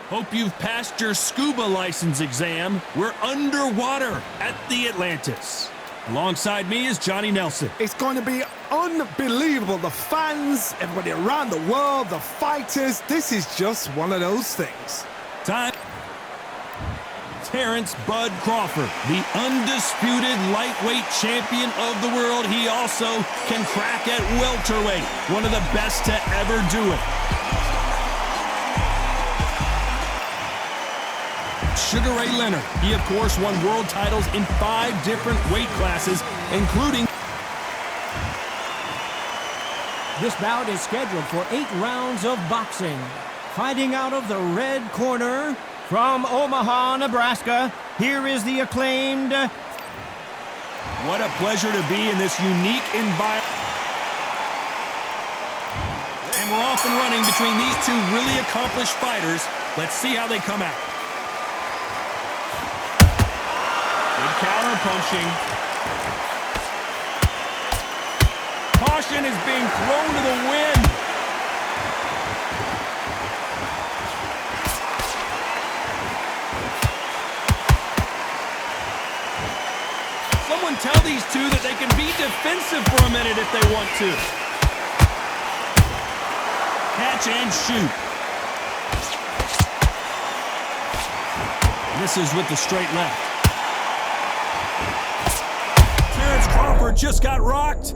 Hope you've passed your scuba license exam. We're underwater at the Atlantis. Alongside me is Johnny Nelson. It's going to be unbelievable. The fans, everybody around the world, the fighters. This is just one of those things. Time. Terrence Bud Crawford, the undisputed lightweight champion of the world. He also can crack at welterweight. One of the best to ever do it. Sugar Ray Leonard. He, of course, won world titles in 5 different weight classes, including... This bout is scheduled for 8 rounds of boxing. Fighting out of the red corner, from Omaha, Nebraska, here is the acclaimed... What a pleasure to be in this unique environment. And we're off and running between these two really accomplished fighters. Let's see how they come out. Counter punching. Caution is being thrown to the wind. Someone tell these two that they can be defensive for a minute if they want to. Catch and shoot. Misses with the straight left. Crawford just got rocked.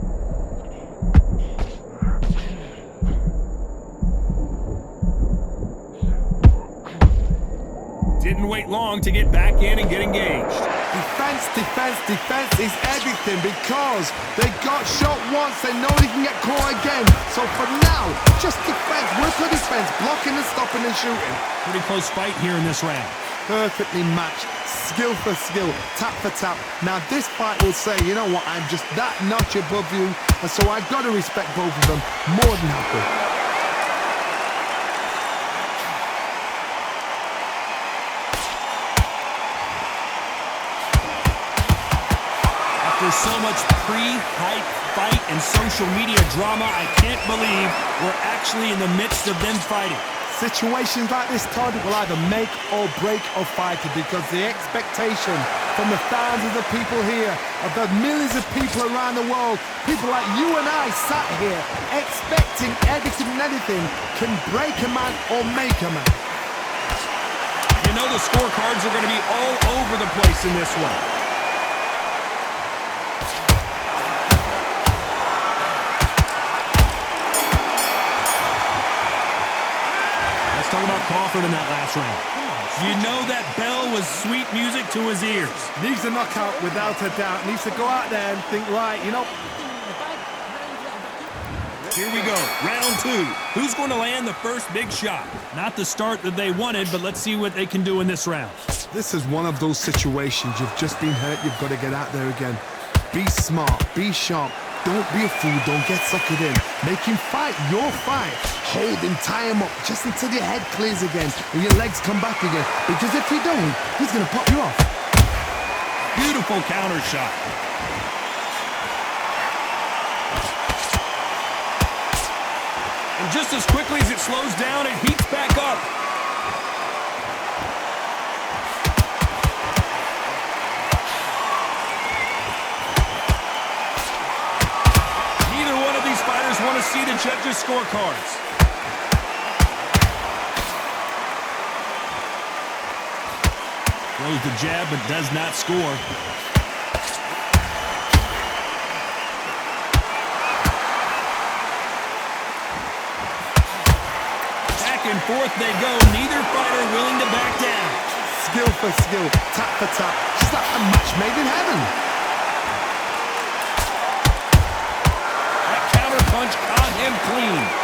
Didn't wait long to get back in and get engaged. Defense, defense, defense is everything because they got shot once, they know they can get caught again. So for now, just defense, work on defense, blocking and stopping and shooting. Pretty close fight here in this round. Perfectly matched, skill for skill, tap for tap. Now this fight will say, you know what, I'm just that notch above you, and so I've got to respect both of them more than happy. After so much pre-hype fight and social media drama, I can't believe we're actually in the midst of them fighting. Situations like this, Todd, will either make or break a fighter because the expectation from the thousands of people here, of the millions of people around the world, people like you and I sat here expecting everything and anything can break a man or make a man. You know the scorecards are going to be all over the place in this one. Talk about Crawford in that last round. You know that bell was sweet music to his ears. Needs a knockout without a doubt. Needs to go out there and think, right, you know. Here we go, round 2. Who's going to land the first big shot? Not the start that they wanted, but let's see what they can do in this round. This is one of those situations. You've just been hurt. You've got to get out there again. Be smart. Be sharp. Don't be a fool. Don't get suckered in. Make him fight your fight. Hold him, tie him up, just until your head clears again and your legs come back again. Because if you don't, he's going to pop you off. Beautiful counter shot. And just as quickly as it slows down, it heats back up. Neither one of these fighters want to see the judges' scorecards. Throws the jab, but does not score. Back and forth they go. Neither fighter willing to back down. Skill for skill, tap for tap. Just like a match made in heaven. That counter punch caught him clean.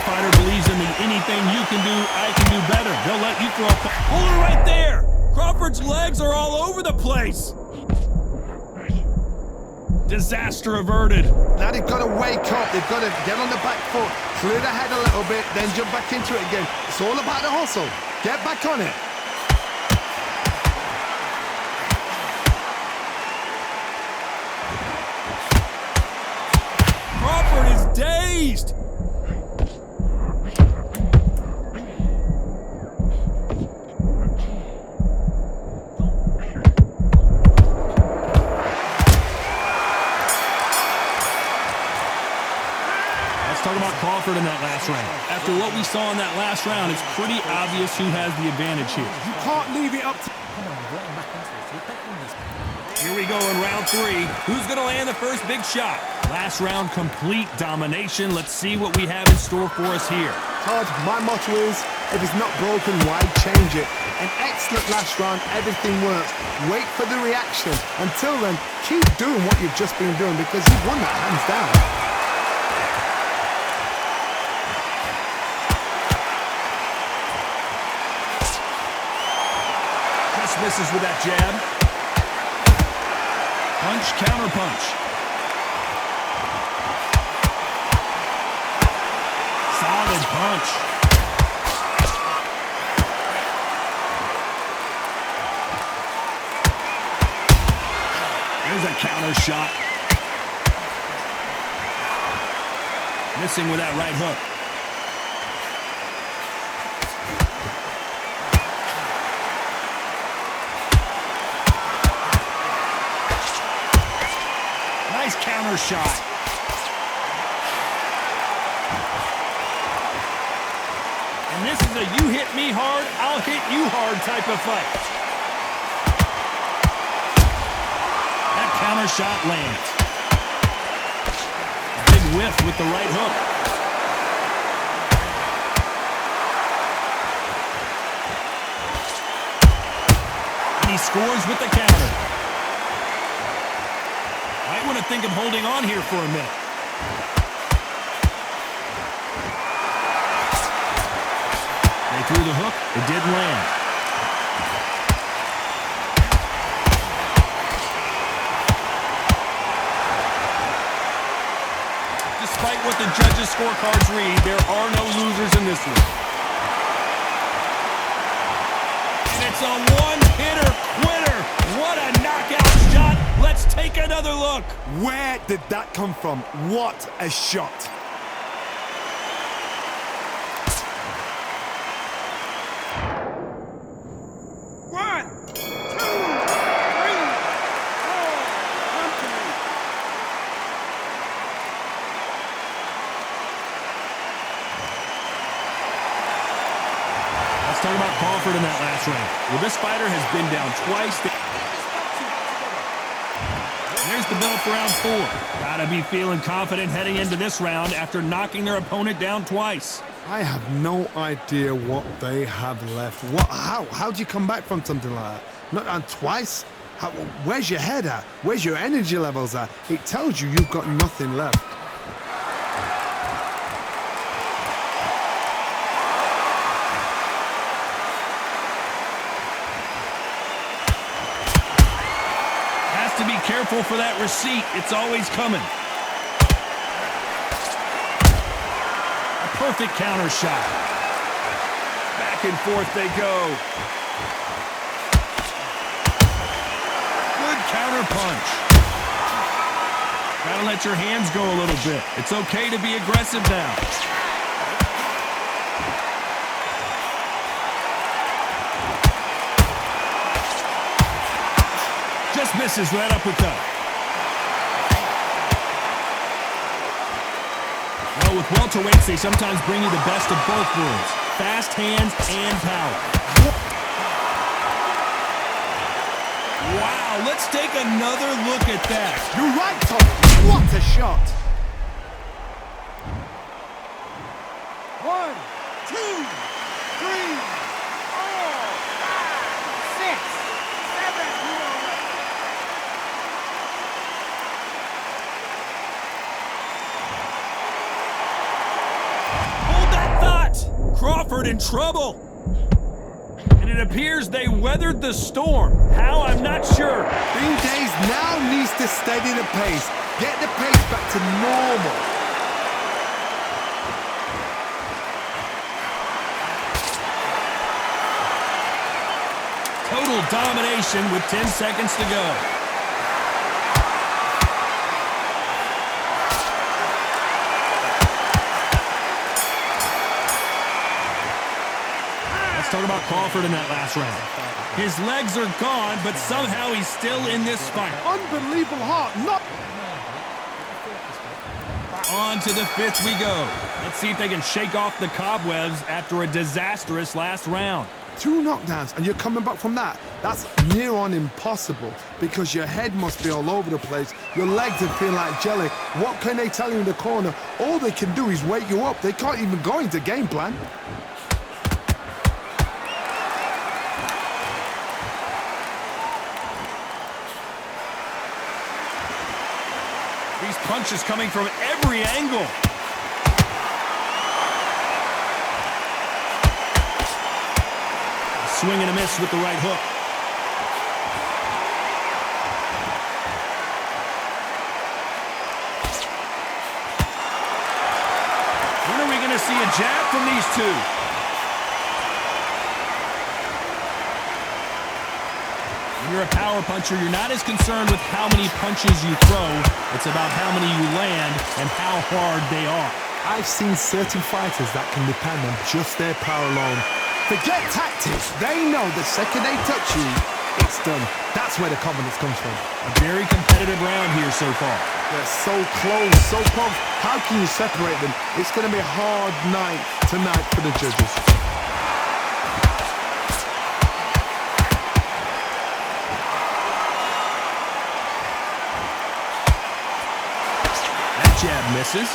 Fighter believes in the anything you can do, I can do better. They'll let you throw a... Hold it right there! Crawford's legs are all over the place. Disaster averted. Now they've got to wake up. They've got to get on the back foot, clear the head a little bit, then jump back into it again. It's all about the hustle. Get back on it. Crawford is dazed. last round. After what we saw in that last round, it's pretty obvious who has the advantage here. You can't leave it up to... Here we go in round 3. Who's going to land the first big shot? Last round, complete domination. Let's see what we have in store for us here. Todd, my motto is, if it's not broken, why change it? An excellent last round, everything works. Wait for the reaction. Until then, keep doing what you've just been doing because you've won that hands down. Just misses with that jab. Punch, counter punch. Solid punch. There's a counter shot. Missing with that right hook. Nice counter shot. And this is a you hit me hard, I'll hit you hard type of fight. That counter shot lands. Big whiff with the right hook. And he scores with the counter. Might want to think of holding on here for a minute. They threw the hook. It didn't land. Despite what the judges' scorecards read, there are no losers in this one. And it's a one-hitter quitter. What a knockout shot. Let's take another look. Where did that come from? What a shot. One, two, three, four, company. Let's talk about Crawford in that last round. Well, this fighter has been down twice. There's the bell for round 4. Gotta be feeling confident heading into this round after knocking their opponent down twice. I have no idea what they have left. How do you come back from something like that? Not on twice? Where's your head at? Where's your energy levels at? It tells you you've got nothing left. To be careful for that receipt. It's always coming. A perfect counter shot. Back and forth they go. Good counter punch. Gotta let your hands go a little bit. It's okay to be aggressive now. Just misses with that uppercut. Well, with welterweights, they sometimes bring you the best of both worlds. Fast hands and power. Wow, let's take another look at that. You're right, Tom. What a shot. 1, 2, 3, 4, 5, 6, 7. Crawford in trouble. And it appears they weathered the storm. How? I'm not sure. Bing Days now needs to steady the pace. Get the pace back to normal. Total domination with 10 seconds to go. Talk about Crawford in that last round. His legs are gone, but somehow he's still in this fight. Unbelievable heart. Not On to the 5th we go. Let's see if they can shake off the cobwebs after a disastrous last round. 2 knockdowns and you're coming back from that. That's near on impossible because your head must be all over the place. Your legs are feeling like jelly. What can they tell you in the corner? All they can do is wake you up. They can't even go into game plan. These punches coming from every angle. Swing and a miss with the right hook. When are we going to see a jab from these two? When you're a power puncher, you're not as concerned with how many punches you throw. It's about how many you land and how hard they are. I've seen certain fighters that can depend on just their power alone. Forget tactics. They know the second they touch you, it's done. That's where the confidence comes from. A very competitive round here so far. They're so close, so close. How can you separate them? It's going to be a hard night tonight for the judges. That jab misses.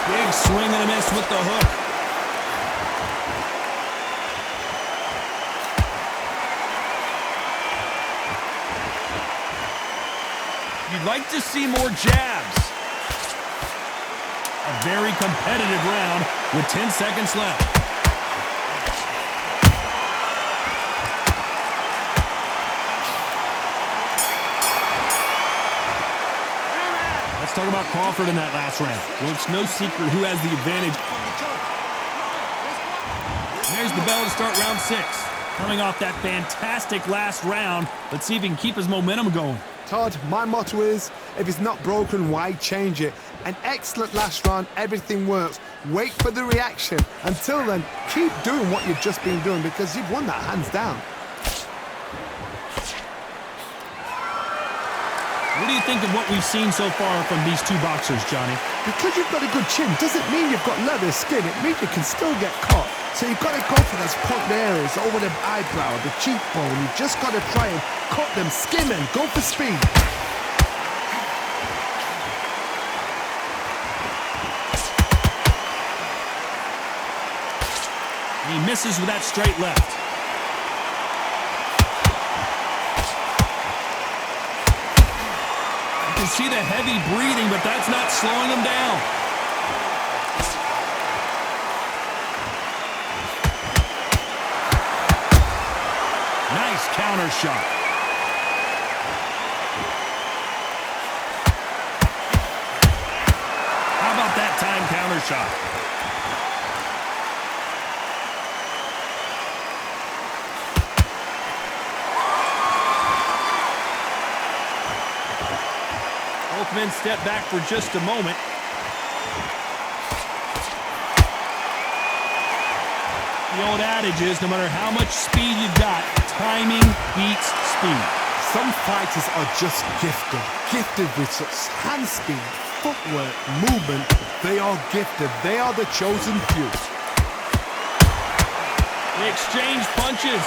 Big swing and a miss with the hook. You'd like to see more jabs. A very competitive round with 10 seconds left. Let's talk about Crawford in that last round. Well, it's no secret who has the advantage. And there's the bell to start round 6. Coming off that fantastic last round, let's see if he can keep his momentum going. Todd, my motto is, if it's not broken, why change it? An excellent last round, everything works. Wait for the reaction. Until then, keep doing what you've just been doing because you've won that hands down. What do you think of what we've seen so far from these two boxers, Johnny? Because you've got a good chin doesn't mean you've got leather skin. It means you can still get caught. So you've got to go for those point areas over the eyebrow, the cheekbone. You've just got to try and cut them, skim them, go for speed. He misses with that straight left. You can see the heavy breathing, but that's not slowing him down. Nice counter shot. How about that time counter shot? Both men step back for just a moment. The old adage is, no matter how much speed you've got, timing beats speed. Some fighters are just gifted with such hand speed, footwork, movement. They are gifted. They are the chosen few. They exchange punches.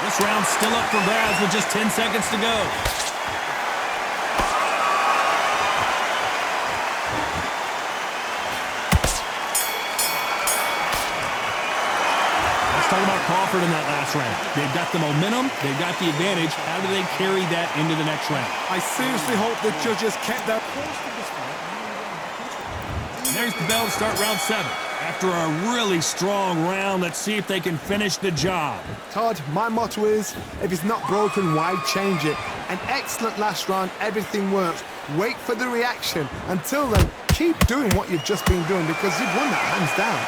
This round's still up for grabs with just 10 seconds to go. Talking about Crawford in that last round. They've got the momentum, they've got the advantage. How do they carry that into the next round? I seriously hope the judges kept that. There's the bell to start round 7. After a really strong round, let's see if they can finish the job. Todd, my motto is, if it's not broken, why change it? An excellent last round, everything works. Wait for the reaction. Until then, keep doing what you've just been doing because you've won that hands down.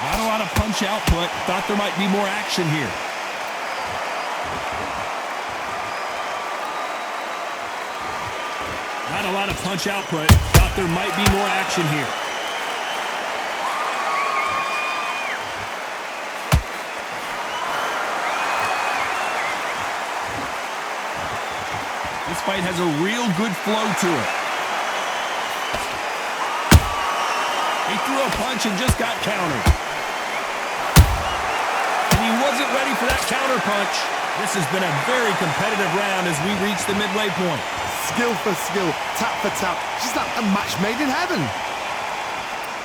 Not a lot of punch output. Thought there might be more action here. Not a lot of punch output. Thought there might be more action here. This fight has a real good flow to it. He threw a punch and just got countered. And he wasn't ready for that counter punch. This has been a very competitive round as we reach the midway point. Skill for skill, tap for tap, just like a match made in heaven.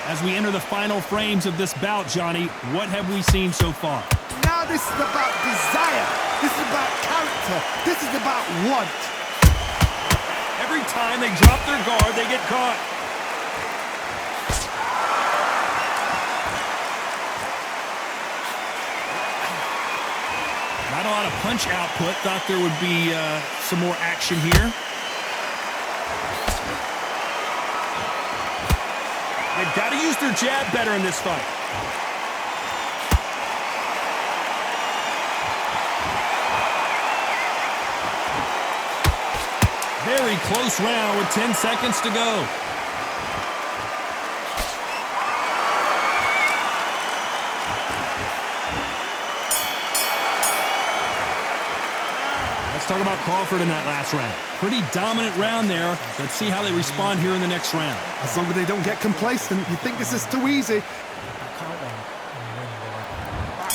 As we enter the final frames of this bout, Johnny, what have we seen so far? Now this is about desire. This is about character. This is about want. Every time they drop their guard, they get caught. Not a lot of punch output. Thought there would be some more action here. They've got to use their jab better in this fight. Very close round with 10 seconds to go. Let's talk about Crawford in that last round. Pretty dominant round there. Let's see how they respond here in the next round. As long as they don't get complacent, you think this is too easy.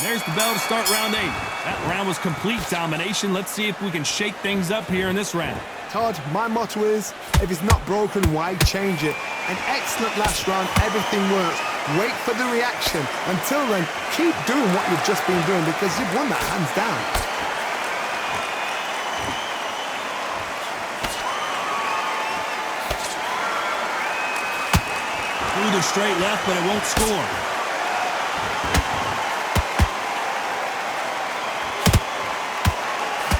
There's the bell to start round 8. That round was complete domination. Let's see if we can shake things up here in this round. Todd, my motto is, if it's not broken, why change it? An excellent last round, everything works. Wait for the reaction. Until then, keep doing what you've just been doing because you've won that hands down. Through the straight left, but it won't score.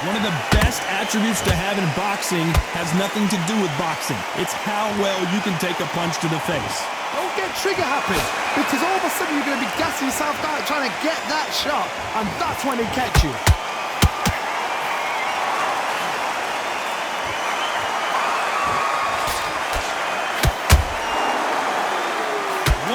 One of the best attributes to have in boxing has nothing to do with boxing. It's how well you can take a punch to the face. Don't get trigger happy, because all of a sudden you're going to be gassing yourself out trying to get that shot, and that's when he catch you.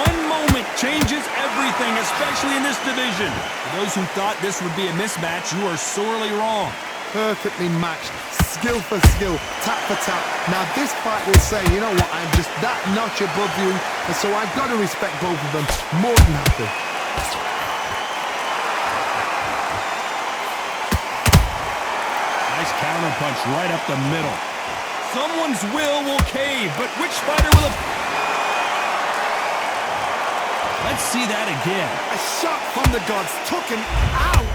One moment changes everything, especially in this division. For those who thought this would be a mismatch, you are sorely wrong. Perfectly matched, skill for skill, tap for tap. Now this fight will say, you know what, I'm just that notch above you, and so I've got to respect both of them more than happy. Nice counter punch right up the middle. Someone's will cave, but which fighter will it? Let's see that again. A shot from the gods took him out.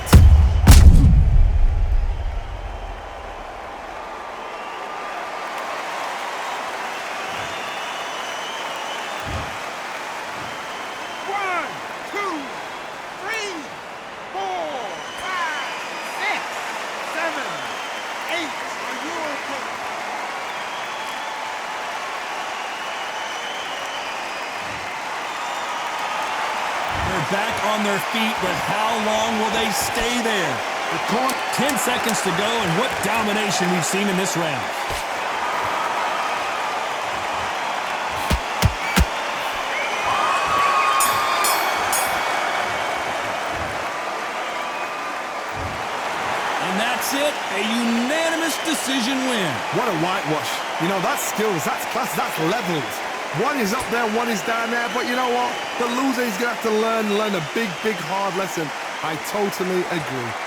Back on their feet, but how long will they stay there? 10 seconds to go, and what domination we've seen in this round. And that's it, a unanimous decision win. What a whitewash. You know, that's skills, that's class, that's levels. One is up there, one is down there, but you know what? The loser is going to have to learn a big, hard lesson. I totally agree.